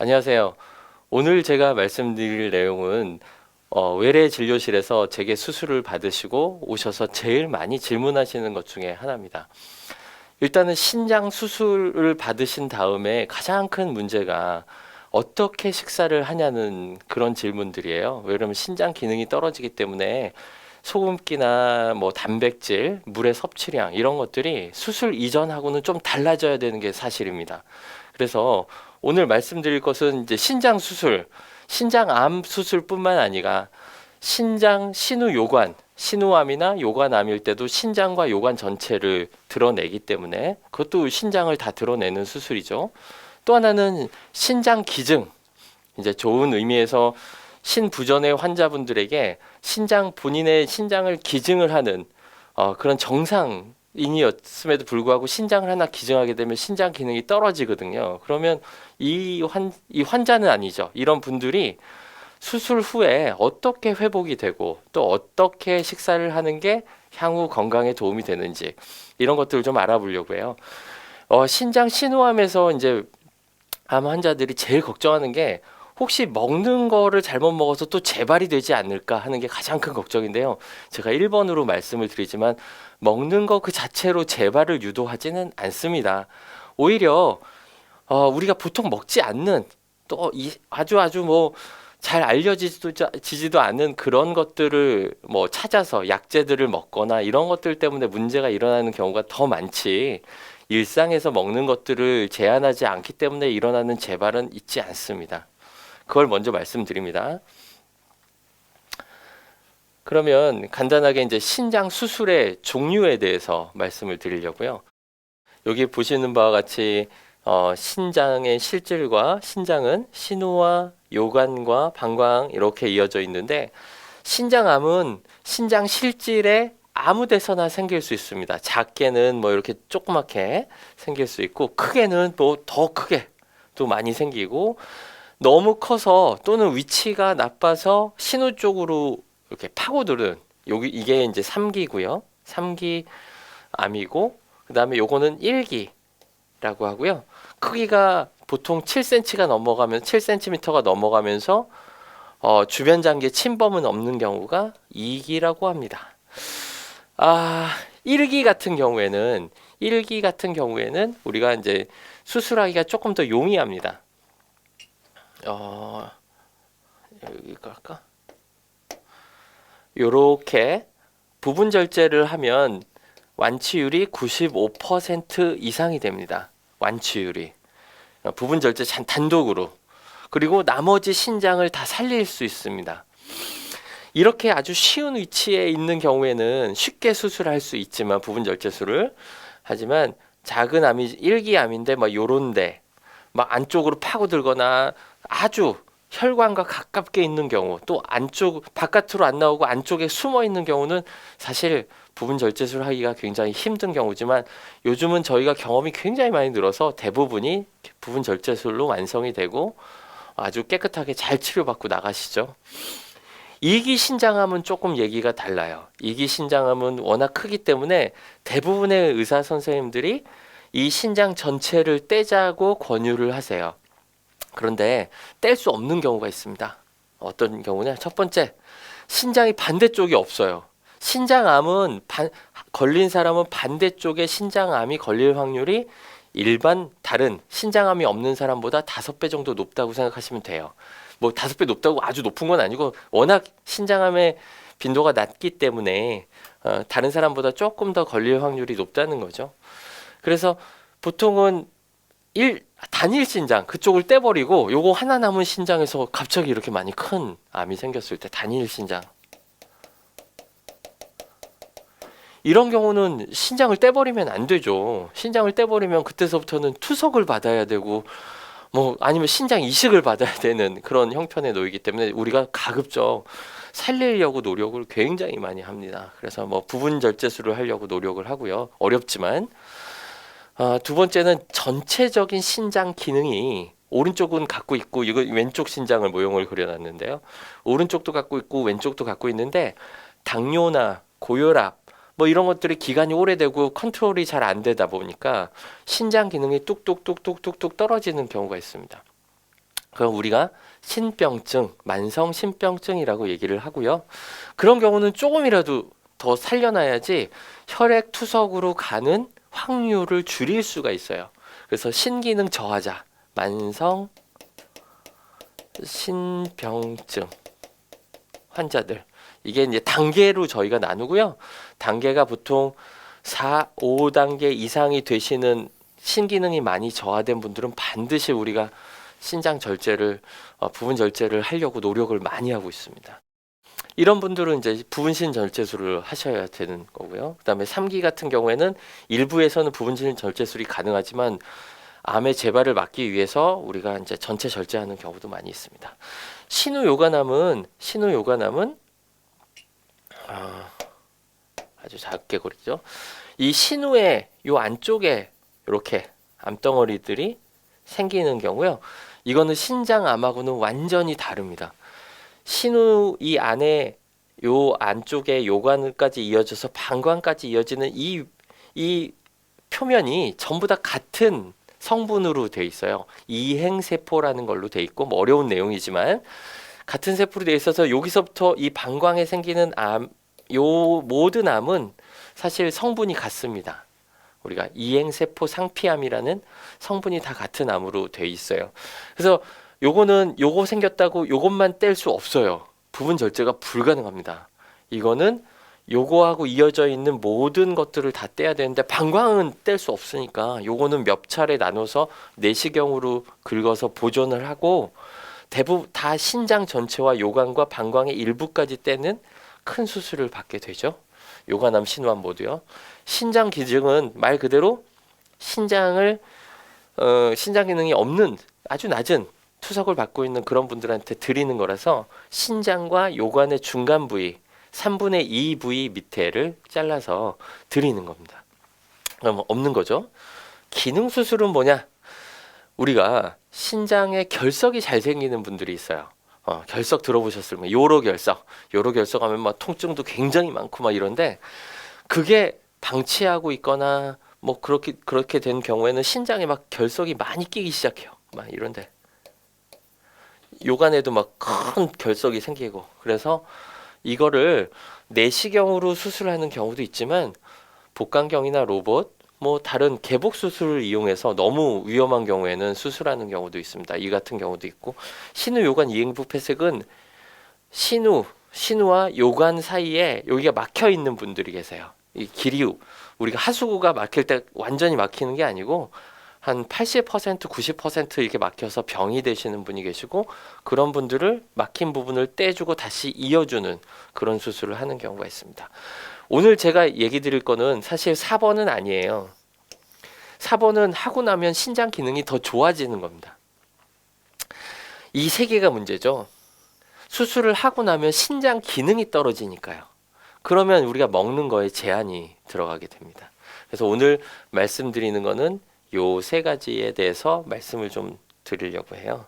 안녕하세요. 오늘 제가 말씀드릴 내용은 외래 진료실에서 제게 수술을 받으시고 오셔서 제일 많이 질문하시는 것 중에 하나입니다. 일단은 신장 수술을 받으신 다음에 가장 큰 문제가 어떻게 식사를 하냐는 그런 질문들이에요. 왜냐면 신장 기능이 떨어지기 때문에 소금기나 뭐 단백질, 물의 섭취량 이런 것들이 수술 이전하고는 좀 달라져야 되는 게 사실입니다. 그래서 오늘 말씀드릴 것은 이제 신장 수술, 신장암 수술뿐만 아니라 신장 신우요관, 신우암이나 요관암일 때도 신장과 요관 전체를 드러내기 때문에 그것도 신장을 다 드러내는 수술이죠. 또 하나는 신장 기증, 이제 좋은 의미에서 신부전의 환자분들에게 본인의 신장을 기증을 하는 그런 정상인이었음에도 불구하고 신장을 하나 기증하게 되면 신장 기능이 떨어지거든요. 그러면 이 환자는 아니죠. 이런 분들이 수술 후에 어떻게 회복이 되고 또 어떻게 식사를 하는 게 향후 건강에 도움이 되는지 이런 것들을 좀 알아보려고 해요. 신장 신우암에서 이제 암 환자들이 제일 걱정하는 게 혹시 먹는 거를 잘못 먹어서 또 재발이 되지 않을까 하는 게 가장 큰 걱정인데요. 제가 1번으로 말씀을 드리지만 먹는 거 그 자체로 재발을 유도하지는 않습니다. 오히려 우리가 보통 먹지 않는 또 아주 뭐 잘 알려지지도 않은 그런 것들을 뭐 찾아서 약재들을 먹거나 이런 것들 때문에 문제가 일어나는 경우가 더 많지. 일상에서 먹는 것들을 제한하지 않기 때문에 일어나는 재발은 있지 않습니다. 그걸 먼저 말씀드립니다. 그러면 간단하게 이제 신장 수술의 종류에 대해서 말씀을 드리려고요. 여기 보시는 바와 같이 신장의 실질과 신장은 신우와 요관과 방광 이렇게 이어져 있는데 신장암은 신장 실질에 아무 데서나 생길 수 있습니다. 작게는 뭐 이렇게 조그맣게 생길 수 있고 크게는 또 더 크게 또 많이 생기고 너무 커서 또는 위치가 나빠서 신우 쪽으로 이렇게 파고드는 이게 이제 3기고요. 3기 암이고 그다음에 요거는 1기라고 하고요. 크기가 보통 7cm가 넘어가면서 주변 장기에 침범은 없는 경우가 2기라고 합니다. 1기 같은 경우에는 우리가 이제 수술하기가 조금 더 용이합니다. 여기 갈까? 요렇게 부분 절제를 하면 완치율이 95% 이상이 됩니다. 완치율이. 부분 절제 단독으로. 그리고 나머지 신장을 다 살릴 수 있습니다. 이렇게 아주 쉬운 위치에 있는 경우에는 쉽게 수술할 수 있지만 부분 절제술을 하지만 작은 암이 1기 암인데 막 요런데 막 안쪽으로 파고들거나 아주 혈관과 가깝게 있는 경우 또 바깥으로 안 나오고 안쪽에 숨어 있는 경우는 사실 부분 절제술 하기가 굉장히 힘든 경우지만 요즘은 저희가 경험이 굉장히 많이 늘어서 대부분이 부분 절제술로 완성이 되고 아주 깨끗하게 잘 치료받고 나가시죠. 2기 신장암은 조금 얘기가 달라요. 2기 신장암은 워낙 크기 때문에 대부분의 의사 선생님들이 이 신장 전체를 떼자고 권유를 하세요. 그런데 뗄 수 없는 경우가 있습니다. 어떤 경우냐? 첫 번째, 신장이 반대쪽이 없어요. 신장암은 걸린 사람은 반대쪽에 신장암이 걸릴 확률이 일반 다른 신장암이 없는 사람보다 5배 정도 높다고 생각하시면 돼요. 뭐 5배 높다고 아주 높은 건 아니고 워낙 신장암의 빈도가 낮기 때문에 다른 사람보다 조금 더 걸릴 확률이 높다는 거죠. 그래서 보통은 단일 신장 그쪽을 떼버리고 요거 하나 남은 신장에서 갑자기 이렇게 많이 큰 암이 생겼을 때 단일 신장 이런 경우는 신장을 떼버리면 안 되죠. 신장을 떼버리면 그때서부터는 투석을 받아야 되고 뭐 아니면 신장 이식을 받아야 되는 그런 형편에 놓이기 때문에 우리가 가급적 살리려고 노력을 굉장히 많이 합니다. 그래서 뭐 부분 절제술을 하려고 노력을 하고요. 어렵지만 두 번째는 전체적인 신장 기능이 오른쪽은 갖고 있고 이거 왼쪽 신장을 모형을 그려놨는데요. 오른쪽도 갖고 있고 왼쪽도 갖고 있는데 당뇨나 고혈압 뭐 이런 것들이 기간이 오래되고 컨트롤이 잘 안 되다 보니까 신장 기능이 뚝뚝뚝뚝뚝뚝 떨어지는 경우가 있습니다. 그럼 우리가 신병증, 만성 신병증이라고 얘기를 하고요. 그런 경우는 조금이라도 더 살려놔야지 혈액 투석으로 가는 확률을 줄일 수가 있어요. 그래서 신기능 저하자, 만성 신병증 환자들, 이게 이제 단계로 저희가 나누고요. 단계가 보통 4, 5단계 이상이 되시는 신기능이 많이 저하된 분들은 반드시 우리가 신장 절제를 부분 절제를 하려고 노력을 많이 하고 있습니다. 이런 분들은 이제 부분신 절제술을 하셔야 되는 거고요. 그다음에 3기 같은 경우에는 일부에서는 부분신 절제술이 가능하지만 암의 재발을 막기 위해서 우리가 이제 전체 절제하는 경우도 많이 있습니다. 신우요관암은 아주 작게 그리죠. 이 신우의 요 안쪽에 이렇게 암덩어리들이 생기는 경우요. 이거는 신장암하고는 완전히 다릅니다. 신우 이 안에 요 안쪽에 요관까지 이어져서 방광까지 이어지는 이 표면이 전부 다 같은 성분으로 돼 있어요. 이행세포라는 걸로 돼 있고 뭐 어려운 내용이지만 같은 세포로 돼 있어서 여기서부터 이 방광에 생기는 암, 요 모든 암은 사실 성분이 같습니다. 우리가 이행세포 상피암이라는 성분이 다 같은 암으로 돼 있어요. 그래서 요거는 요거 생겼다고 요것만 뗄 수 없어요. 부분 절제가 불가능합니다. 이거는 요거하고 이어져 있는 모든 것들을 다 떼야 되는데 방광은 뗄 수 없으니까 요거는 몇 차례 나눠서 내시경으로 긁어서 보존을 하고 대부분 다 신장 전체와 요관과 방광의 일부까지 떼는 큰 수술을 받게 되죠. 요관암, 신우암 모두요. 신장 기증은 말 그대로 신장 기능이 없는 아주 낮은 투석을 받고 있는 그런 분들한테 드리는 거라서 신장과 요관의 중간 부위 3분의 2 부위 밑에를 잘라서 드리는 겁니다. 그럼 없는 거죠. 기능 수술은 뭐냐? 우리가 신장에 결석이 잘 생기는 분들이 있어요. 결석 들어보셨을 거예요. 요로 결석 하면 막 통증도 굉장히 많고 막 이런데 그게 방치하고 있거나 뭐 그렇게 된 경우에는 신장에 막 결석이 많이 끼기 시작해요. 막 이런데 요관에도 막 큰 결석이 생기고 그래서 이거를 내시경으로 수술하는 경우도 있지만 복강경이나 로봇 뭐 다른 개복 수술을 이용해서 너무 위험한 경우에는 수술하는 경우도 있습니다. 이 같은 경우도 있고 신우 요관 이행부 폐색은 신우와 요관 사이에 여기가 막혀 있는 분들이 계세요. 이 길이 우리가 하수구가 막힐 때 완전히 막히는 게 아니고 한 80%, 90% 이렇게 막혀서 병이 되시는 분이 계시고 그런 분들을 막힌 부분을 떼주고 다시 이어주는 그런 수술을 하는 경우가 있습니다. 오늘 제가 얘기 드릴 거는 사실 4번은 아니에요. 4번은 하고 나면 신장 기능이 더 좋아지는 겁니다. 이 세 개가 문제죠. 수술을 하고 나면 신장 기능이 떨어지니까요. 그러면 우리가 먹는 거에 제한이 들어가게 됩니다. 그래서 오늘 말씀드리는 거는 요 세 가지에 대해서 말씀을 좀 드리려고 해요.